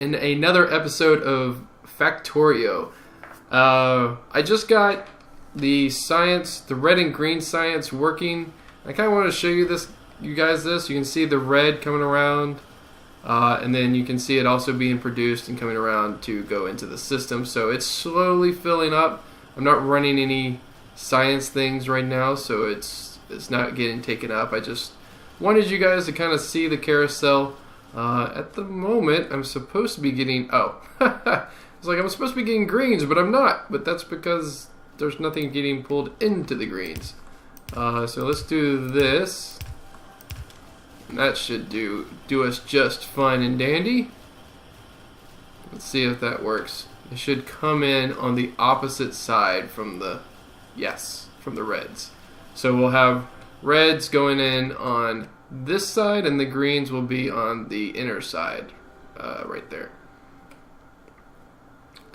in another episode of Factorio. I just got the science, the red and green science working. I kind of want to show you guys this. You can see the red coming around, and then you can see it also being produced and coming around to go into the system. So it's slowly filling up. I'm not running any science things right now, so it's not getting taken up. I just wanted you guys to kind of see the carousel. At the moment, I'm supposed to be getting... Oh, it's like I'm supposed to be getting greens, but I'm not. But that's because there's nothing getting pulled into the greens. So let's do this. That should do us just fine and dandy. Let's see if that works. It should come in on the opposite side from the... Yes, from the reds. So we'll have reds going in on this side, and the greens will be on the inner side, right there.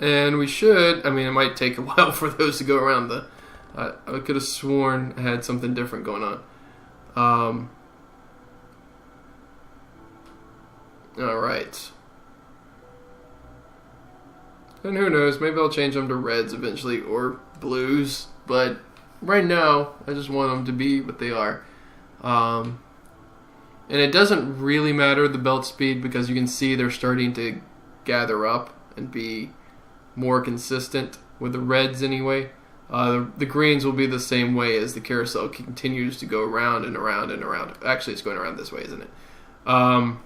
And we should, I mean, it might take a while for those to go around the, I could have sworn I had something different going on. Alright. And who knows, maybe I'll change them to reds eventually, or blues, but right now, I just want them to be what they are. And it doesn't really matter the belt speed, because you can see they're starting to gather up and be more consistent with the reds anyway. The greens will be the same way as the carousel continues to go around and around and around. Actually, it's going around this way, isn't it? I'm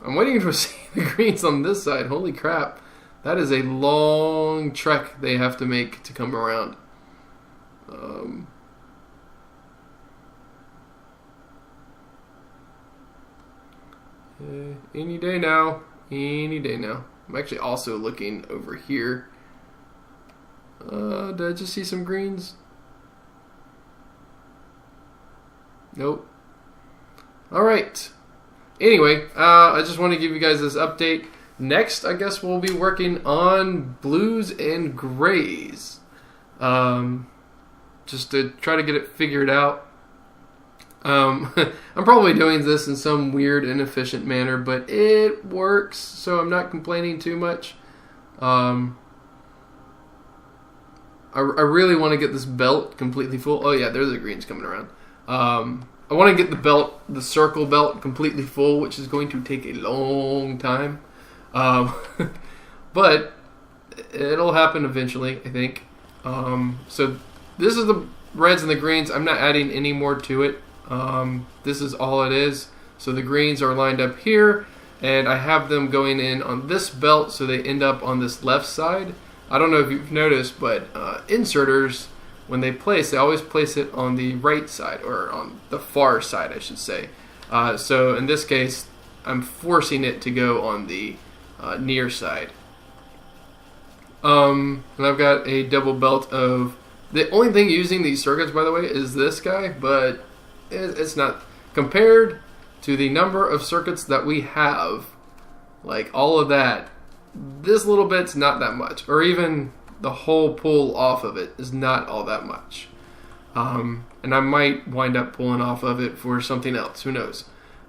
waiting to see the greens on this side. Holy crap. That is a long trek they have to make to come around. Any day now. Any day now. I'm actually also looking over here. Did I just see some greens? Nope. Alright. Anyway, I just want to give you guys this update. Next, I guess we'll be working on blues and grays. Just to try to get it figured out. I'm probably doing this in some weird, inefficient manner, but it works, so I'm not complaining too much. I really want to get this belt completely full. Oh yeah, there's the greens coming around. I want to get the belt, the circle belt, completely full, which is going to take a long time. But it'll happen eventually, I think. So this is the reds and the greens. I'm not adding any more to it. This is all it is. So the greens are lined up here, and I have them going in on this belt, so they end up on this left side. I don't know if you've noticed, but inserters, when they place, they always place it on the right side, or on the far side, I should say. So in this case, I'm forcing it to go on the near side. And I've got a double belt of... The only thing using these circuits, by the way, is this guy, but it's not... Compared to the number of circuits that we have, like all of that, this little bit's not that much. Or even the whole pull off of it is not all that much. And I might wind up pulling off of it for something else. Who knows?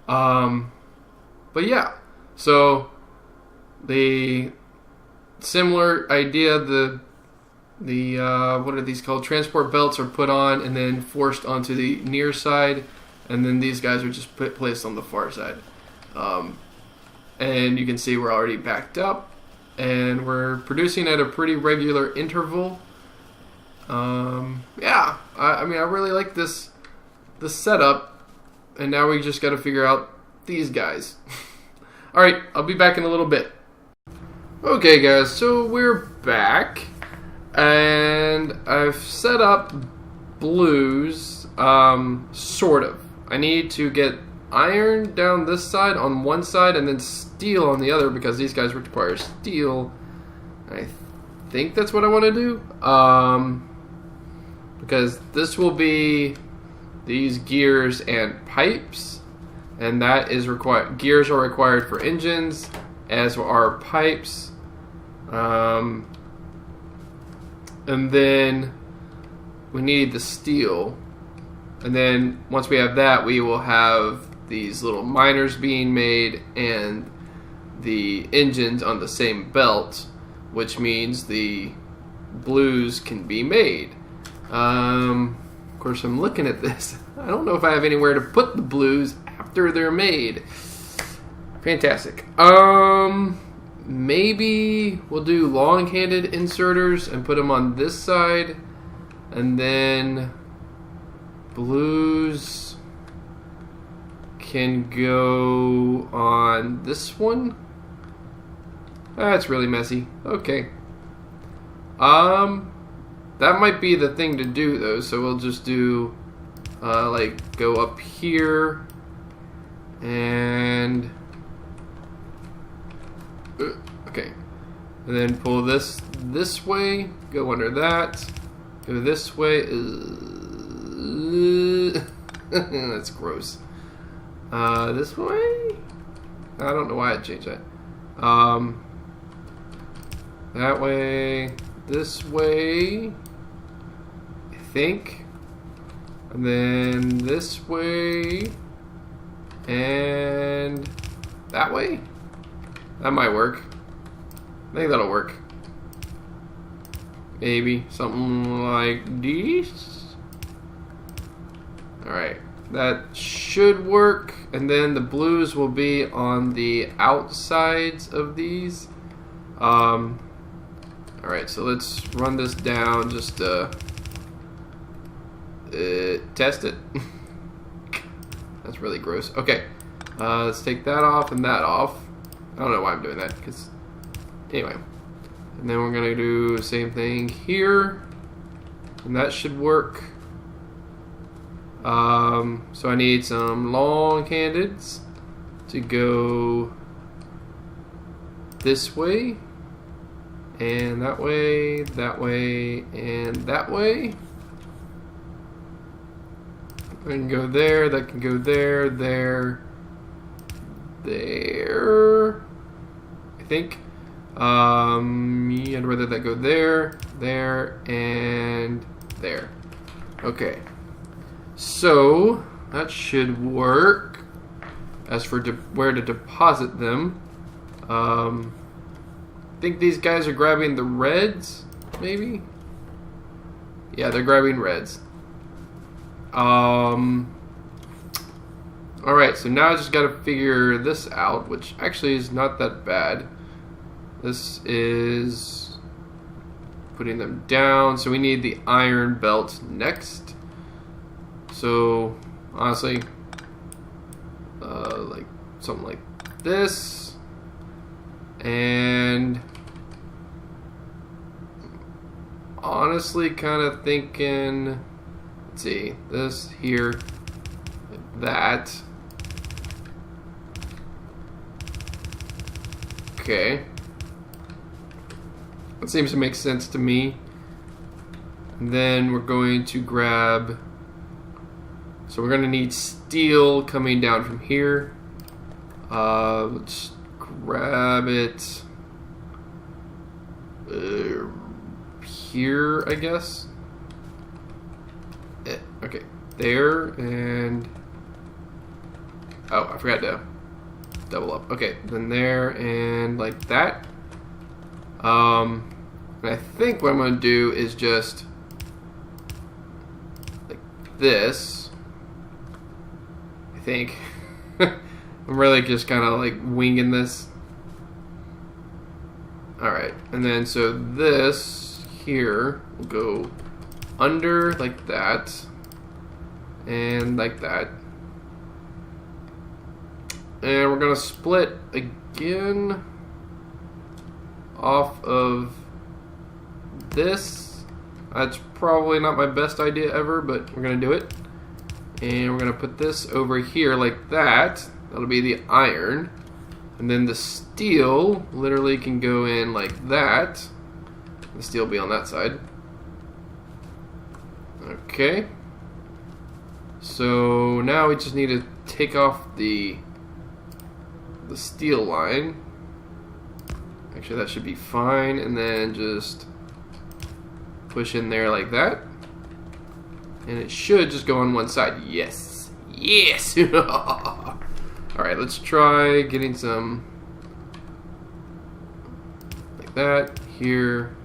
But yeah, so the similar idea, the what are these called? Transport belts are put on and then forced onto the near side, and then these guys are just placed on the far side. And you can see we're already backed up, and we're producing at a pretty regular interval. Yeah, I mean, I really like this setup, and now we just got to figure out these guys. Alright, I'll be back in a little bit. Okay guys, so we're back, and I've set up blues, sort of. I need to get iron down this side on one side, and then steel on the other, because these guys require steel. I think that's what I want to do, because this will be these gears and pipes, and that is required. Gears are required for engines, as are pipes. And then we need the steel, and then once we have that, we will have these little miners being made and the engines on the same belt, which means the blues can be made. Of course, I'm looking at this. I don't know if I have anywhere to put the blues after they're made. Fantastic. Maybe we'll do long-handed inserters and put them on this side, and then blues can go on this one. That's really messy. Okay. That might be the thing to do though, so we'll just do like go up here and okay, and then pull this way, go under that, go this way. That's gross. This way? I don't know why I changed that. That way, this way, I think, and then this way, and that way. That might work. I think that'll work. Maybe something like this. Alright, that should work. And then the blues will be on the outsides of these. Alright, so let's run this down just to test it. That's really gross. Okay, let's take that off and that off. I don't know why I'm doing that, because anyway. And then we're gonna do the same thing here, and that should work. So I need some long-handeds to go this way, and that way, and that way. I can go there, that can go there, there, I think. I'd rather that go there, there, and there. Okay. So that should work. As for where to deposit them, I think these guys are grabbing the reds, maybe? Yeah, they're grabbing reds. Alright, so now I just gotta figure this out, which actually is not that bad. This is putting them down, so we need the iron belt next. So, honestly, like something like this, and honestly, kind of thinking, let's see, this here, like that. Okay, that seems to make sense to me. And then we're going to grab, so we're going to need steel coming down from here. Let's grab it here, I guess. Okay, there, and oh, I forgot to double up. Okay, then there and like that. And I think what I'm going to do is just like this. I think. I'm really just kind of like winging this. Alright, and then so this here will go under like that and like that. And we're going to split again off of this. That's probably not my best idea ever, but we're going to do it. And we're going to put this over here like that. That'll be the iron. And then the steel literally can go in like that. The steel will be on that side. Okay. So now we just need to take off the steel line. Actually, that should be fine. And then just push in there like that. And it should just go on one side. Yes. Yes! Alright, let's try getting some like that. Here,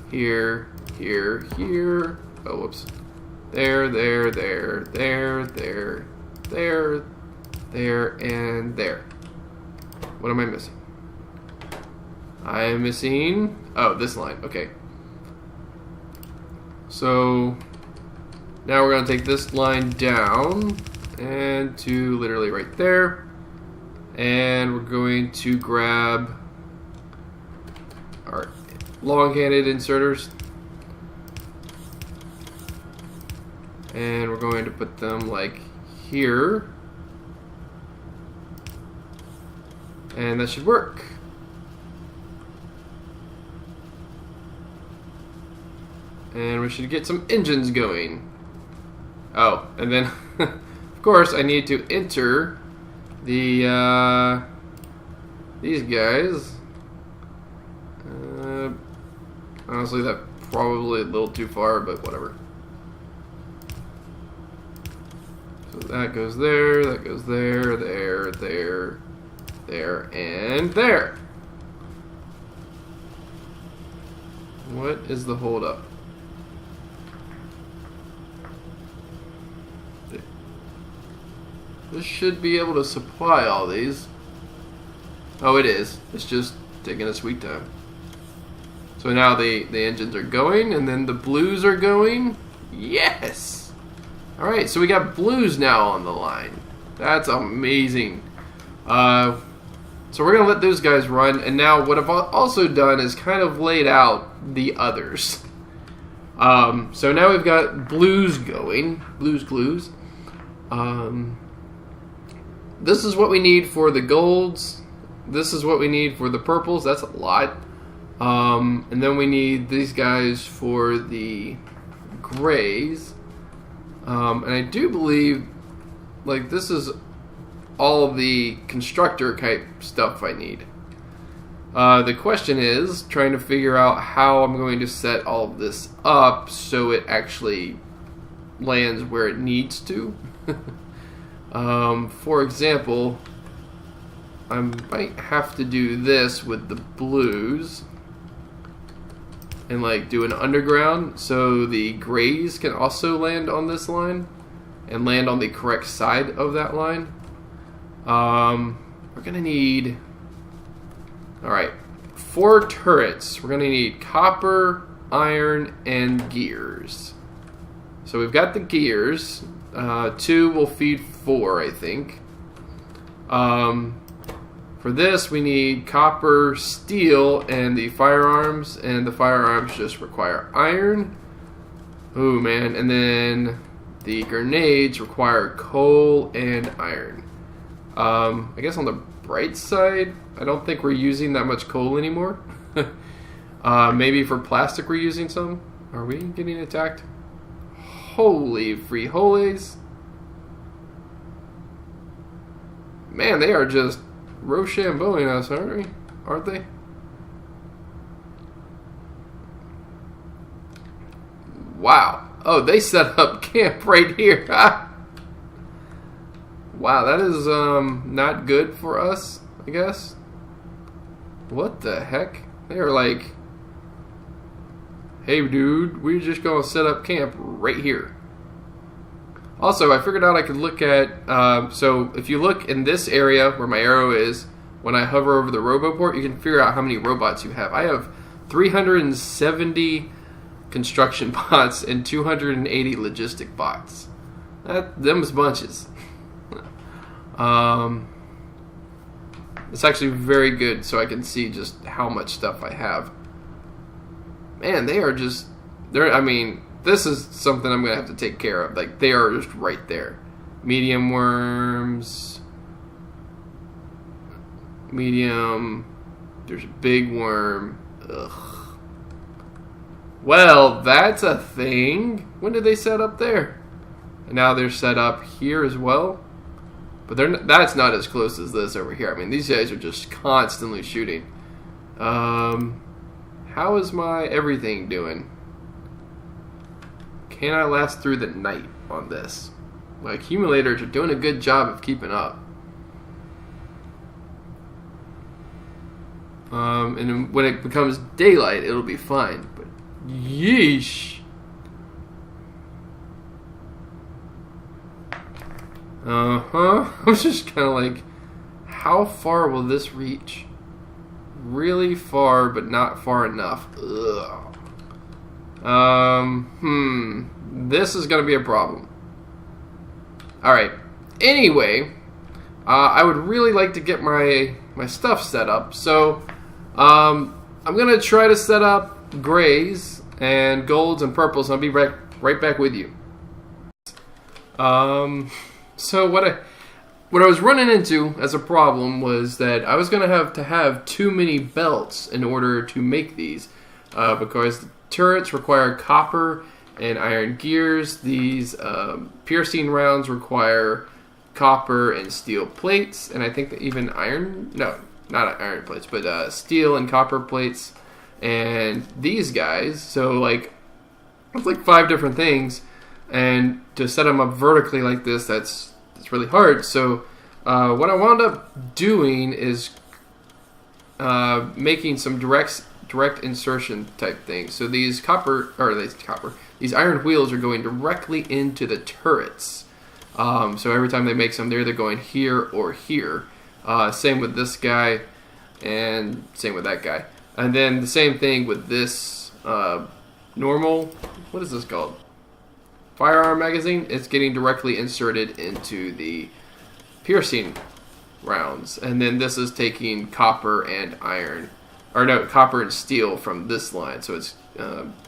here, here, here. Oh, whoops. There, there, there, there, there, there, there, and there. What am I missing? I am missing... Oh, this line. Okay. So now we're going to take this line down and to literally right there. And we're going to grab our long-handed inserters. And we're going to put them like here. And that should work. And we should get some engines going. Oh, and then, of course, I need to enter the, these guys. Honestly, that probably a little too far, but whatever. So that goes there, that goes there, there, there, there, and there. What is the holdup? This should be able to supply all these. Oh, it is. It's just taking a sweet time. So now the engines are going, and then the blues are going. Yes! Alright, so we got blues now on the line. That's amazing. So we're going to let those guys run, and now what I've also done is kind of laid out the others. So now we've got blues going. Blues glues. This is what we need for the golds. This is what we need for the purples. That's a lot. And then we need these guys for the grays. And I do believe, like, this is all the constructor type stuff I need. The question is trying to figure out how I'm going to set all of this up so it actually lands where it needs to. For example, I might have to do this with the blues and like do an underground so the grays can also land on this line and land on the correct side of that line. We're gonna need, alright, 4 turrets. We're gonna need copper, iron, and gears. So we've got the gears. 2 will feed 4, I think. For this, we need copper, steel, and the firearms. And the firearms just require iron. Oh, man. And then the grenades require coal and iron. I guess on the bright side, I don't think we're using that much coal anymore. Maybe for plastic we're using some. Are we getting attacked? Holy frijoles. Man, they are just Rochambeauing us, aren't they? Wow. Oh, they set up camp right here. Wow, that is not good for us, I guess. What the heck? They are like, hey dude, we're just gonna set up camp right here. Also, I figured out I could look at, so if you look in this area where my arrow is, when I hover over the roboport, you can figure out how many robots you have. I have 370 construction bots and 280 logistic bots. Them's bunches. It's actually very good so I can see just how much stuff I have. Man, they are just, I mean, this is something I'm going to have to take care of. Like, they are just right there. Medium worms. Medium. There's a big worm. Ugh. Well, that's a thing. When did they set up there? And now they're set up here as well. But that's not as close as this over here. I mean, these guys are just constantly shooting. How is my everything doing? Can I last through the night on this? My accumulators are doing a good job of keeping up. And then when it becomes daylight, it'll be fine. But yeesh. I'm just kind of like, how far will this reach? Really far, but not far enough. Ugh. This is going to be a problem. Alright. Anyway, I would really like to get my stuff set up. So, I'm going to try to set up grays and golds and purples. I'll be right back with you. So what I was running into as a problem was that I was going to have too many belts in order to make these, because the turrets require copper and iron gears. These piercing rounds require copper and steel plates, and I think that even not iron plates, but steel and copper plates. And these guys, so like it's like 5 different things, and to set them up vertically like this, that's really hard. So what I wound up doing is making some direct insertion type things. So these these iron wheels are going directly into the turrets. So every time they make some, they're either going here or here. Same with this guy, and same with that guy. And then the same thing with this normal, what is this called? Firearm magazine. It's getting directly inserted into the piercing rounds. And then this is taking copper and iron, or no, copper and steel from this line. So it's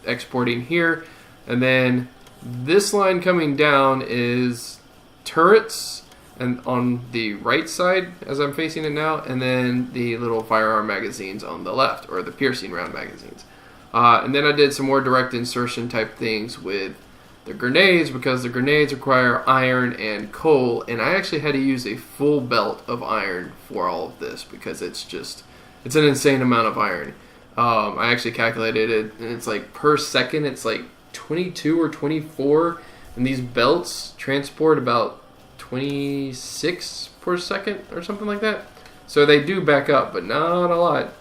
exporting here. And then this line coming down is turrets, and on the right side as I'm facing it now, and then the little firearm magazines on the left, or the piercing round magazines. And then I did some more direct insertion type things with the grenades, because the grenades require iron and coal, and I actually had to use a full belt of iron for all of this, because it's an insane amount of iron. I actually calculated it, and it's like per second it's like 22 or 24, and these belts transport about 26 per second or something like that. So they do back up, but not a lot.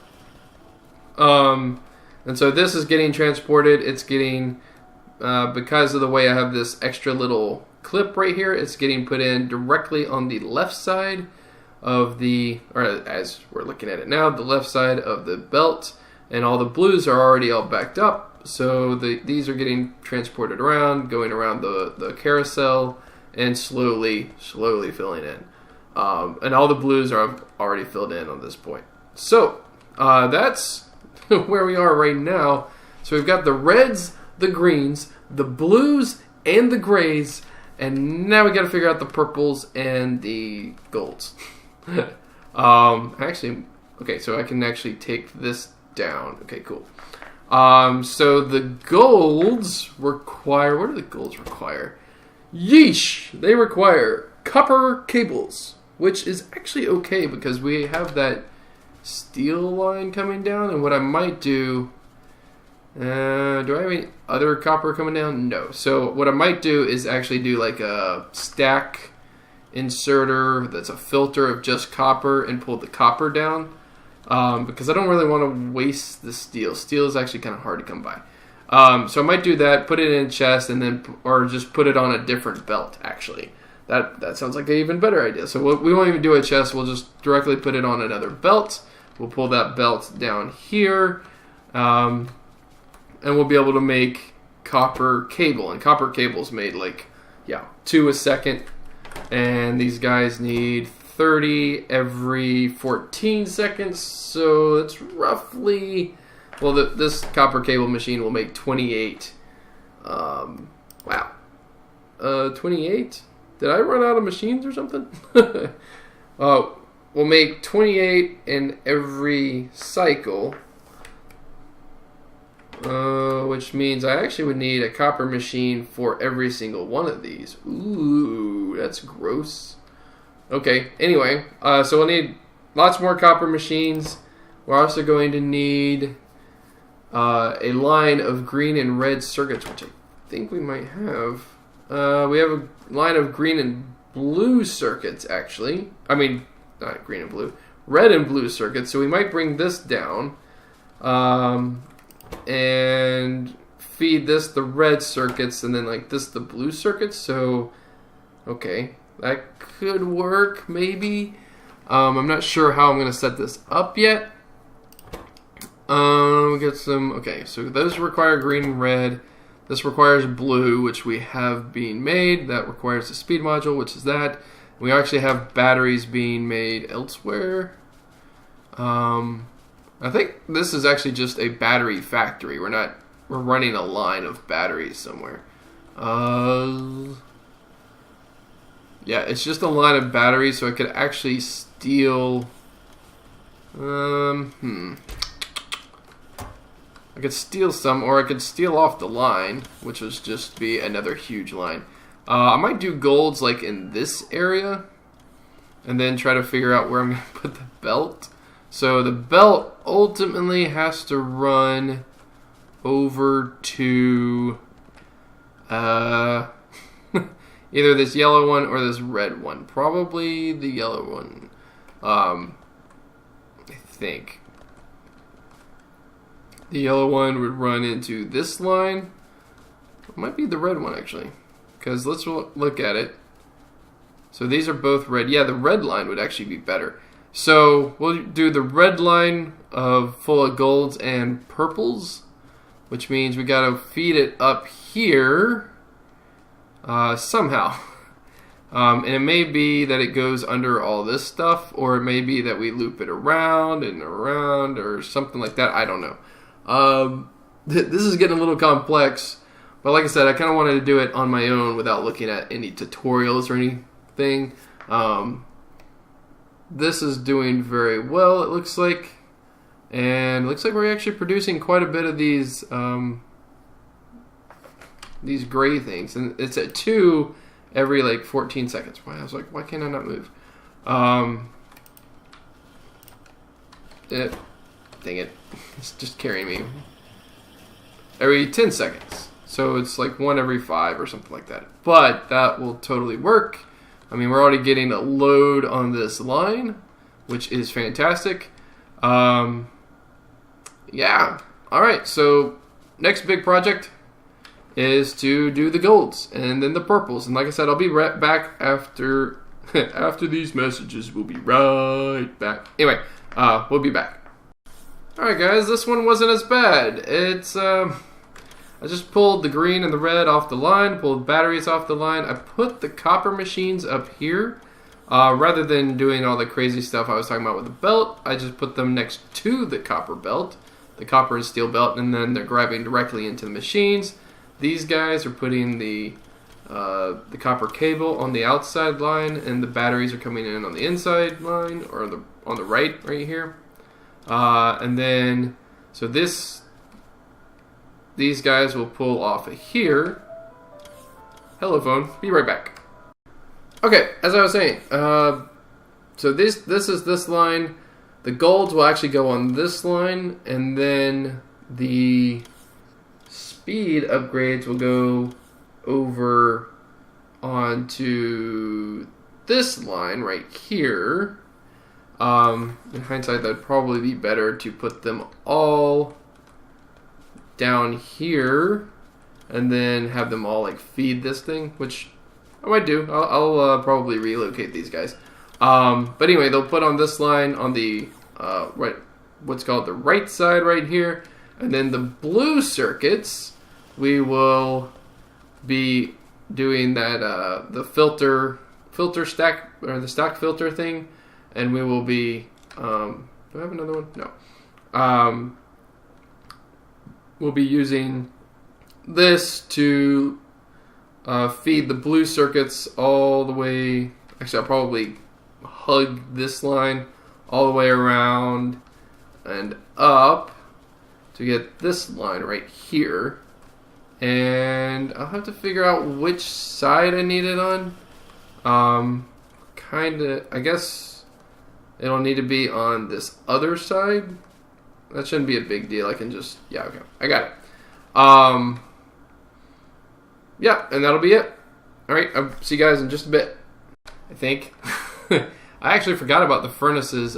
And so this is getting transported. It's getting, because of the way I have this extra little clip right here, it's getting put in directly on the left side of the, or as we're looking at it now, the left side of the belt, and all the blues are already all backed up. So these are getting transported around, going around the carousel, and slowly filling in. And all the blues are already filled in on this point. So that's where we are right now. So we've got the reds, the greens, the blues, and the grays, and now we got to figure out the purples and the golds. Actually, okay, so I can actually take this down. Okay, cool. So the golds require, what do the golds require? Yeesh! They require copper cables, which is actually okay because we have that steel line coming down, and what I might do, do I have any other copper coming down? No. So what I might do is actually do like a stack inserter that's a filter of just copper and pull the copper down, because I don't really want to waste the steel. Steel is actually kind of hard to come by. So I might do that, put it in a chest, and then, or just put it on a different belt, actually. That sounds like an even better idea. So we won't even do a chest, we'll just directly put it on another belt. We'll pull that belt down here, and we'll be able to make copper cable. And copper cable's made like, 2 a second. And these guys need 30 every 14 seconds. So it's roughly, well, this copper cable machine will make 28. 28? Did I run out of machines or something? We'll make 28 in every cycle, which means I actually would need a copper machine for every single one of these. Ooh, that's gross. Okay, anyway, so we'll need lots more copper machines. We're also going to need a line of green and red circuits, which I think we might have. We have a line of green and blue circuits, actually. I mean, not green and blue. red and blue circuits, so we might bring this down and feed this the red circuits, and then like this the blue circuits. So okay, that could work maybe. I'm not sure how I'm going to set this up yet. We get some, okay, so those require green and red. This requires blue, which we have being made. That requires the speed module, which is that. We actually have batteries being made elsewhere. I think this is actually just a battery factory. We're running a line of batteries somewhere. Yeah, it's just a line of batteries, so I could actually steal. I could steal some, or I could steal off the line, which would just be another huge line. I might do golds like in this area, and then try to figure out where I'm going to put the belt. So the belt ultimately has to run over to either this yellow one or this red one. Probably the yellow one. I think. The yellow one would run into this line. It might be the red one, actually. Because let's look at it. So these are both red. Yeah, the red line would actually be better. So we'll do the red line full of golds and purples, which means we got to feed it up here somehow. And it may be that it goes under all this stuff, or it may be that we loop it around and around or something like that. I don't know. This is getting a little complex, but like I said, I kind of wanted to do it on my own without looking at any tutorials or anything. This is doing very well, it looks like, and it looks like we're actually producing quite a bit of these gray things, and it's at 2 every like 14 seconds. Why? I was like, why can't I not move? Dang it. It's just carrying me. Every 10 seconds. So it's like 1 every 5 or something like that. But that will totally work. I mean, we're already getting a load on this line, which is fantastic. Yeah. Alright, so next big project is to do the golds and then the purples. And like I said, I'll be right back after after these messages. We'll be right back. Anyway, we'll be back. Alright guys, this one wasn't as bad. It's, I just pulled the green and the red off the line, pulled batteries off the line. I put the copper machines up here. Rather than doing all the crazy stuff I was talking about with the belt, I just put them next to the copper belt, the copper and steel belt, and then they're grabbing directly into the machines. These guys are putting the copper cable on the outside line, and the batteries are coming in on the inside line, or on the right here. And then, so these guys will pull off of here. Hello phone, be right back. Okay, as I was saying, so this is this line. The golds will actually go on this line, and then the speed upgrades will go over onto this line right here. In hindsight, that'd probably be better to put them all down here and then have them all like feed this thing, which I might do. I'll probably relocate these guys. But anyway, they'll put on this line on the right, what's called the right side right here, and then the blue circuits we will be doing that the filter stack, or the stack filter thing. And we will be, do I have another one? No. We'll be using this to feed the blue circuits all the way. Actually, I'll probably hug this line all the way around and up to get this line right here. And I'll have to figure out which side I need it on. I guess it'll need to be on this other side. That shouldn't be a big deal. I can just, yeah, okay, I got it. Yeah, and that'll be it. All right, I'll see you guys in just a bit, I think. I actually forgot about the furnaces,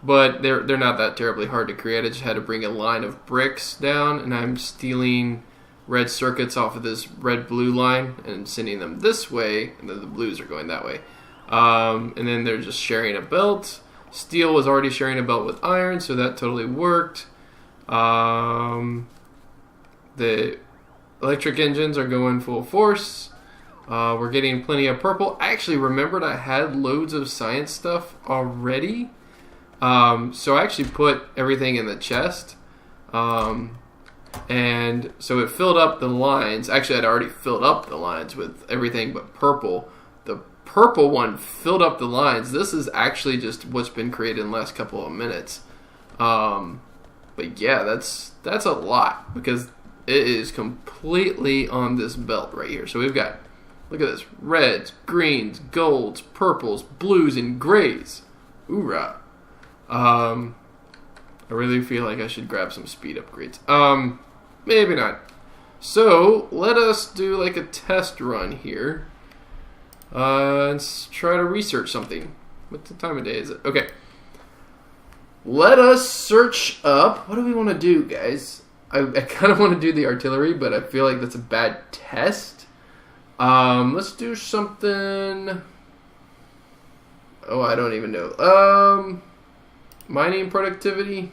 but they're not that terribly hard to create. I just had to bring a line of bricks down, and I'm stealing red circuits off of this red-blue line and sending them this way, and then the blues are going that way. And then they're just sharing a belt. Steel was already sharing a belt with iron, so that totally worked. The electric engines are going full force. We're getting plenty of purple. I actually remembered I had loads of science stuff already. So I actually put everything in the chest. And so it filled up the lines. Actually, I'd already filled up the lines with everything but purple. The purple one filled up the lines. This is actually just what's been created in the last couple of minutes. But yeah, that's a lot because it is completely on this belt right here. So we've got, look at this, reds, greens, golds, purples, blues, and grays. Hoorah. I really feel like I should grab some speed upgrades. Maybe not. So, let us do like a test run here. Let's try to research something. What time of day is it? Okay. Let us search up. What do we want to do, guys? I kind of want to do the artillery, but I feel like that's a bad test. Let's do something. Oh, I don't even know. Mining productivity.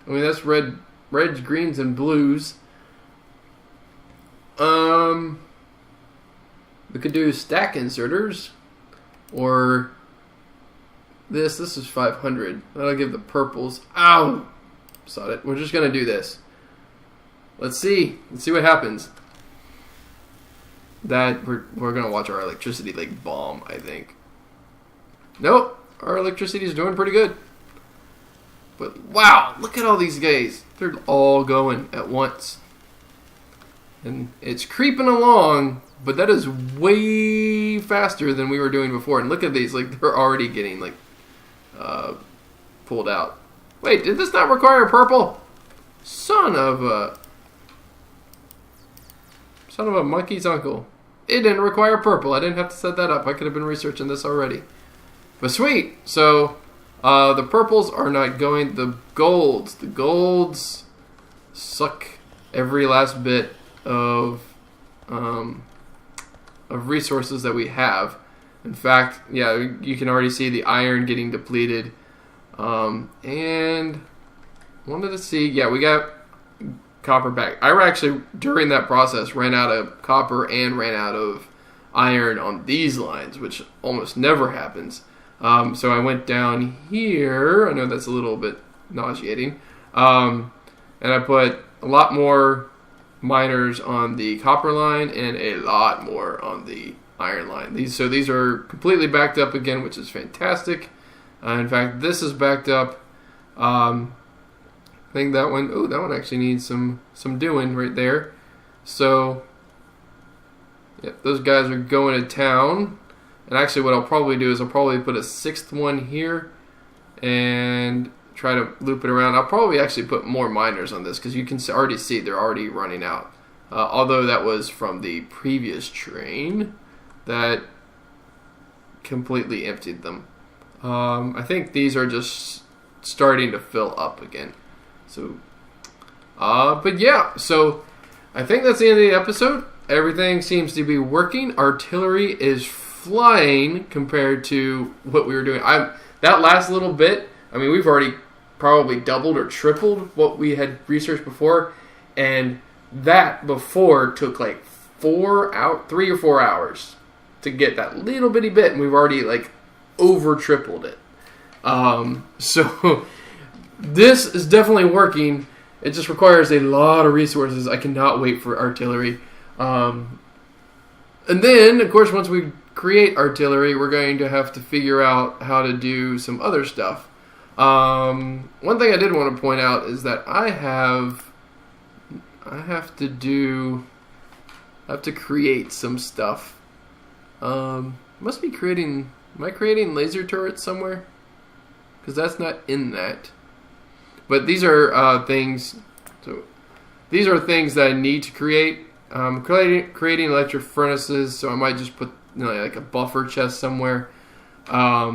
I mean, that's reds, greens, and blues. We could do stack inserters, or this. This is 500. That'll give the purples. Ow! Saw it. We're just gonna do this. Let's see. Let's see what happens. That we're gonna watch our electricity like bomb. I think. Nope. Our electricity is doing pretty good. But wow, look at all these guys. They're all going at once. And it's creeping along, but that is way faster than we were doing before. And look at these, like they're already getting like pulled out. Wait, did this not require purple? Son of a monkey's uncle. It didn't require purple. I didn't have to set that up. I could have been researching this already. But sweet. So the purples are not going. The golds suck every last bit of resources that we have. In fact, yeah, you can already see the iron getting depleted. And wanted to see, yeah, we got copper back. I actually, during that process, ran out of copper and ran out of iron on these lines, which almost never happens. So I went down here. I know that's a little bit nauseating. And I put a lot more miners on the copper line and a lot more on the iron line. These are completely backed up again, which is fantastic. In fact, this is backed up. I think that one actually needs some doing right there. So, yeah, those guys are going to town. And actually what I'll probably do is I'll probably put a sixth one here and try to loop it around. I'll probably actually put more miners on this because you can already see they're already running out. Although that was from the previous train that completely emptied them. I think these are just starting to fill up again. So, but yeah, so I think that's the end of the episode. Everything seems to be working. Artillery is flying compared to what we were doing. That last little bit, I mean, we've already probably doubled or tripled what we had researched before, and that before took like 3 or 4 hours to get that little bitty bit, and we've already like over tripled it. So this is definitely working. It just requires a lot of resources. I cannot wait for artillery. And then, of course, once we create artillery, we're going to have to figure out how to do some other stuff. One thing I did want to point out is that I have to create some stuff. Must be creating. Am I creating laser turrets somewhere? Because that's not in that. But these are things. So these are things that I need to create. Creating electric furnaces. So I might just put like a buffer chest somewhere. But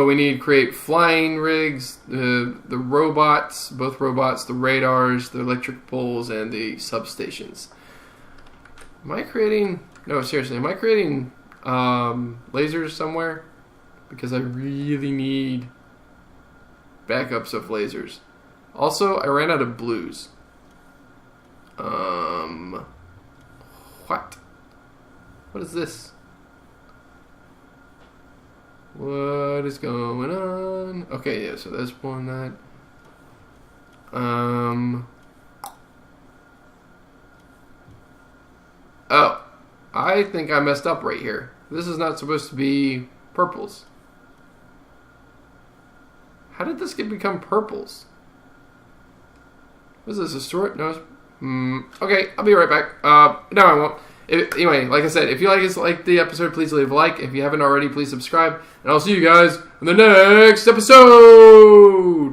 we need to create flying rigs, the robots, both robots, the radars, the electric poles, and the substations. Am I creating... No, seriously, am I creating lasers somewhere? Because I really need backups of lasers. Also, I ran out of blues. What? What is this? What is going on? Okay, yeah, so that's pulling that. Oh, I think I messed up right here. This is not supposed to be purples. How did this become purples? Was this a short? No. Okay, I'll be right back. No, I won't. Anyway, like I said, if you like the episode, please leave a like. If you haven't already, please subscribe. And I'll see you guys in the next episode.